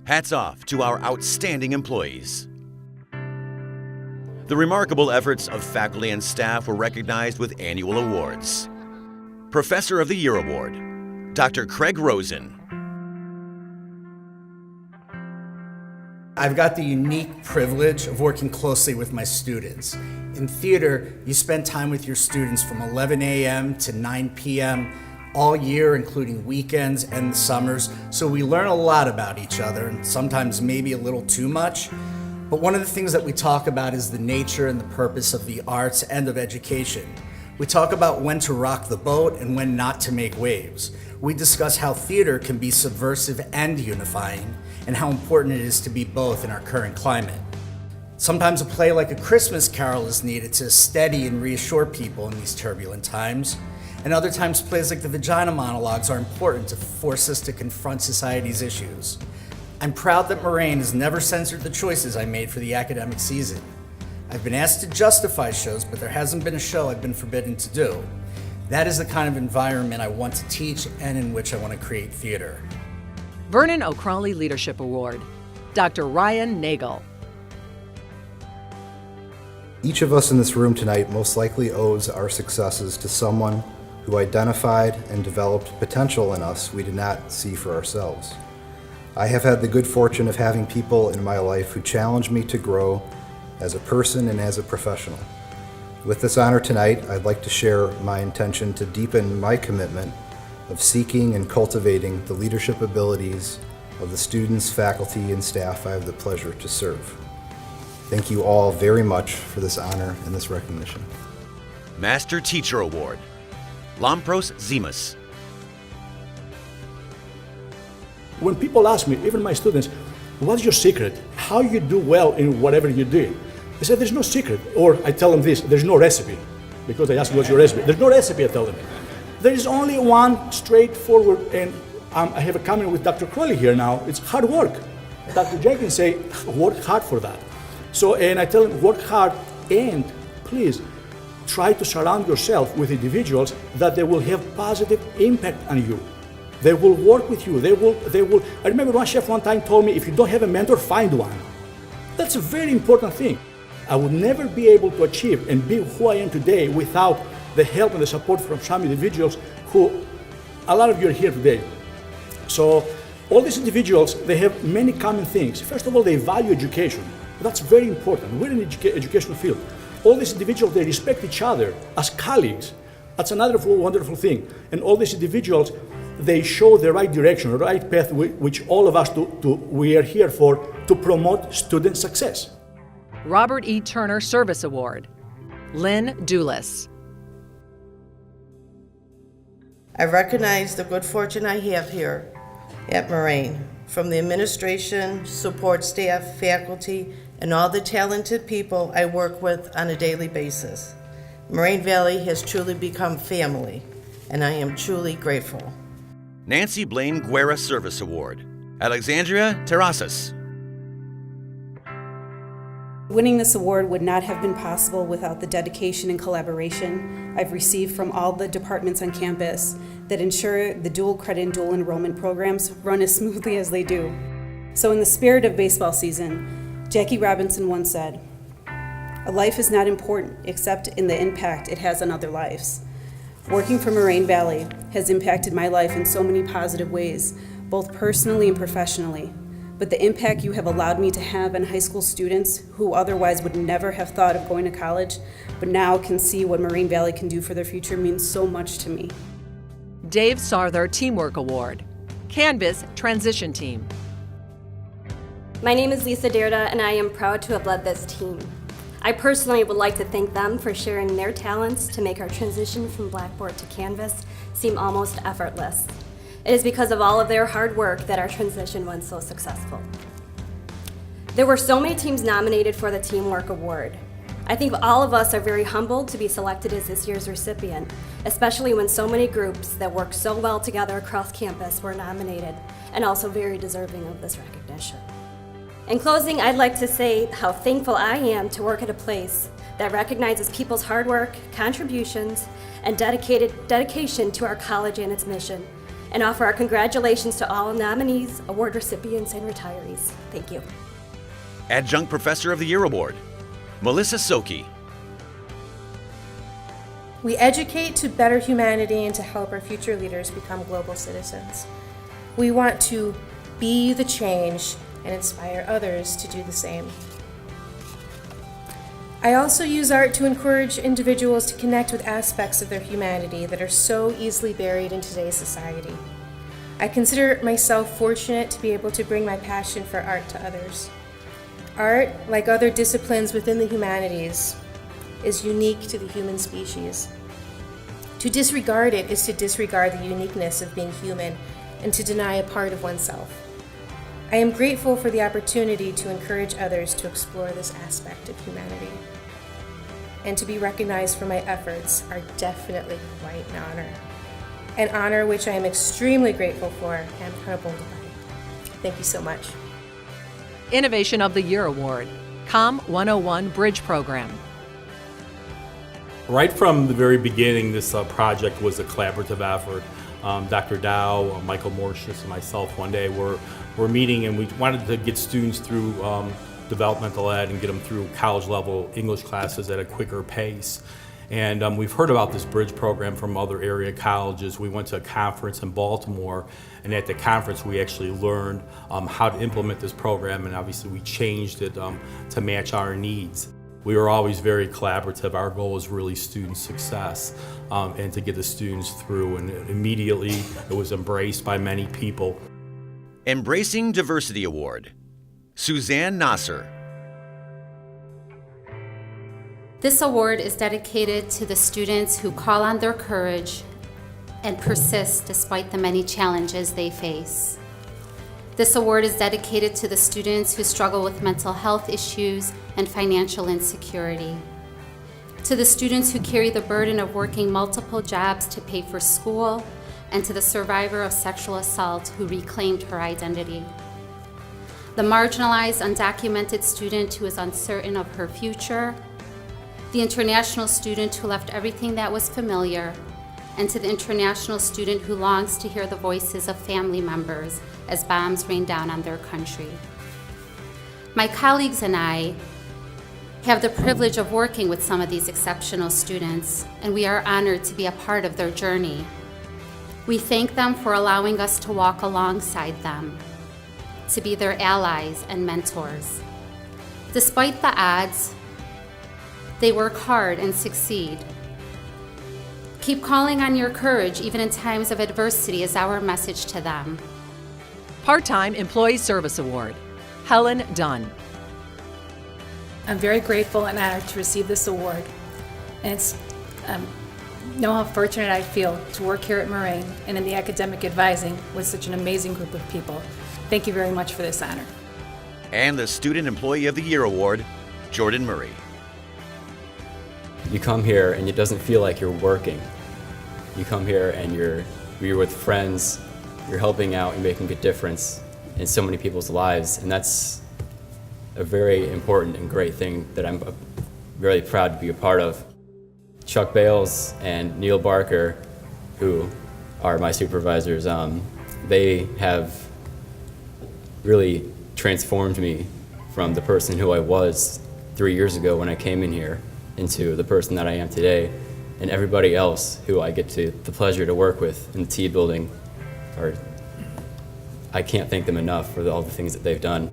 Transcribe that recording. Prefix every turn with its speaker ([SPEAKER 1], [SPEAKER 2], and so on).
[SPEAKER 1] Hats off to our outstanding employees. The remarkable efforts of faculty and staff were recognized with annual awards. Professor of the Year Award, Dr. Craig Rosen.
[SPEAKER 2] I've got the unique privilege of working closely with my students. In theater, you spend time with your students from 11 a.m. to 9 p.m. all year, including weekends and the summers, so we learn a lot about each other, and sometimes maybe a little too much. But one of the things that we talk about is the nature and the purpose of the arts and of education. We talk about when to rock the boat and when not to make waves. We discuss how theater can be subversive and unifying, and how important it is to be both in our current climate. Sometimes a play like A Christmas Carol is needed to steady and reassure people in these turbulent times. And other times plays like The Vagina Monologues are important to force us to confront society's issues. I'm proud that Moraine has never censored the choices I made for the academic season. I've been asked to justify shows, but there hasn't been a show I've been forbidden to do. That is the kind of environment I want to teach and in which I want to create theater.
[SPEAKER 3] Vernon O'Crawley Leadership Award, Dr. Ryan Nagel.
[SPEAKER 4] Each of us in this room tonight most likely owes our successes to someone who identified and developed potential in us we did not see for ourselves. I have had the good fortune of having people in my life who challenged me to grow as a person and as a professional. With this honor tonight, I'd like to share my intention to deepen my commitment of seeking and cultivating the leadership abilities of the students, faculty, and staff I have the pleasure to serve. Thank you all very much for this honor and this recognition.
[SPEAKER 1] Master Teacher Award, Lampros Zimas.
[SPEAKER 5] When people ask me, even my students, what's your secret? How you do well in whatever you do? I said, there's no secret. Or I tell them this, there's no recipe. Because they ask what's your recipe. There's no recipe, I tell them. There is only one straightforward, and I have a comment with Dr. Crowley here now, it's hard work. Dr. Jenkins say, work hard for that. So, and I tell them, work hard, and please try to surround yourself with individuals that they will have positive impact on you. They will work with you, they will. I remember one chef one time told me, if you don't have a mentor, find one. That's a very important thing. I would never be able to achieve and be who I am today without the help and the support from some individuals who, a lot of you are here today. So all these individuals, they have many common things. First of all, they value education. That's very important. We're in the educational field. All these individuals, they respect each other as colleagues. That's another wonderful thing. And all these individuals, they show the right direction, the right path, which all of us we are here for, to promote student success.
[SPEAKER 3] Robert E. Turner Service Award, Lynn Dulis.
[SPEAKER 6] I recognize the good fortune I have here at Moraine, from the administration, support staff, faculty, and all the talented people I work with on a daily basis. Moraine Valley has truly become family, and I am truly grateful.
[SPEAKER 1] Nancy Blaine Guerra Service Award, Alexandria Terrasas.
[SPEAKER 7] Winning this award would not have been possible without the dedication and collaboration I've received from all the departments on campus that ensure the dual credit and dual enrollment programs run as smoothly as they do. So in the spirit of baseball season, Jackie Robinson once said, "A life is not important except in the impact it has on other lives." Working for Moraine Valley has impacted my life in so many positive ways, both personally and professionally. But the impact you have allowed me to have on high school students who otherwise would never have thought of going to college, but now can see what Moraine Valley can do for their future, means so much to me.
[SPEAKER 3] Dave Sarther Teamwork Award, Canvas Transition Team.
[SPEAKER 8] My name is Lisa Derda, and I am proud to have led this team. I personally would like to thank them for sharing their talents to make our transition from Blackboard to Canvas seem almost effortless. It is because of all of their hard work that our transition went so successful. There were so many teams nominated for the Teamwork Award. I think all of us are very humbled to be selected as this year's recipient, especially when so many groups that work so well together across campus were nominated, and also very deserving of this recognition. In closing, I'd like to say how thankful I am to work at a place that recognizes people's hard work, contributions, and dedication to our college and its mission. and offer our congratulations to all nominees, award recipients, and retirees. Thank you.
[SPEAKER 1] Adjunct Professor of the Year Award, Melissa Soki.
[SPEAKER 9] We educate to better humanity and to help our future leaders become global citizens. We want to be the change and inspire others to do the same. I also use art to encourage individuals to connect with aspects of their humanity that are so easily buried in today's society. I consider myself fortunate to be able to bring my passion for art to others. Art, like other disciplines within the humanities, is unique to the human species. To disregard it is to disregard the uniqueness of being human and to deny a part of oneself. I am grateful for the opportunity to encourage others to explore this aspect of humanity. And to be recognized for my efforts are definitely quite an honor which I am extremely grateful for and humbled by. Thank you so much.
[SPEAKER 3] Innovation of the Year Award, COM 101 Bridge Program.
[SPEAKER 10] Right from the very beginning, this project was a collaborative effort. Dr. Dow, Michael Morshus, and myself one day were meeting, and we wanted to get students through developmental ed and get them through college level English classes at a quicker pace. And we've heard about this bridge program from other area colleges. We went to a conference in Baltimore, and at the conference we actually learned how to implement this program, and obviously we changed it to match our needs. We were always very collaborative. Our goal was really student success and to get the students through, and immediately it was embraced by many people.
[SPEAKER 1] Embracing Diversity Award, Suzanne Nasser.
[SPEAKER 11] This award is dedicated to the students who call on their courage and persist despite the many challenges they face. This award is dedicated to the students who struggle with mental health issues and financial insecurity. To the students who carry the burden of working multiple jobs to pay for school, and to the survivor of sexual assault who reclaimed her identity. The marginalized, undocumented student who is uncertain of her future, the international student who left everything that was familiar, and to the international student who longs to hear the voices of family members as bombs rain down on their country. My colleagues and I have the privilege of working with some of these exceptional students, and we are honored to be a part of their journey. We thank them for allowing us to walk alongside them, to be their allies and mentors. Despite the odds, they work hard and succeed. Keep calling on your courage even in times of adversity is our message to them.
[SPEAKER 3] Part-Time Employee Service Award, Helen Dunn.
[SPEAKER 12] I'm very grateful and honored to receive this award. And know how fortunate I feel to work here at Moraine and in the academic advising with such an amazing group of people. Thank you very much for this honor.
[SPEAKER 1] And the Student Employee of the Year Award, Jordan Murray.
[SPEAKER 13] You come here and it doesn't feel like you're working. You come here and you're with friends, you're helping out and making a difference in so many people's lives, and that's a very important and great thing that I'm very proud to be a part of. Chuck Bales and Neil Barker, who are my supervisors, they have really transformed me from the person who I was 3 years ago when I came in here into the person that I am today, and everybody else who I get the pleasure to work with in the T building, I can't thank them enough for all the things that they've done.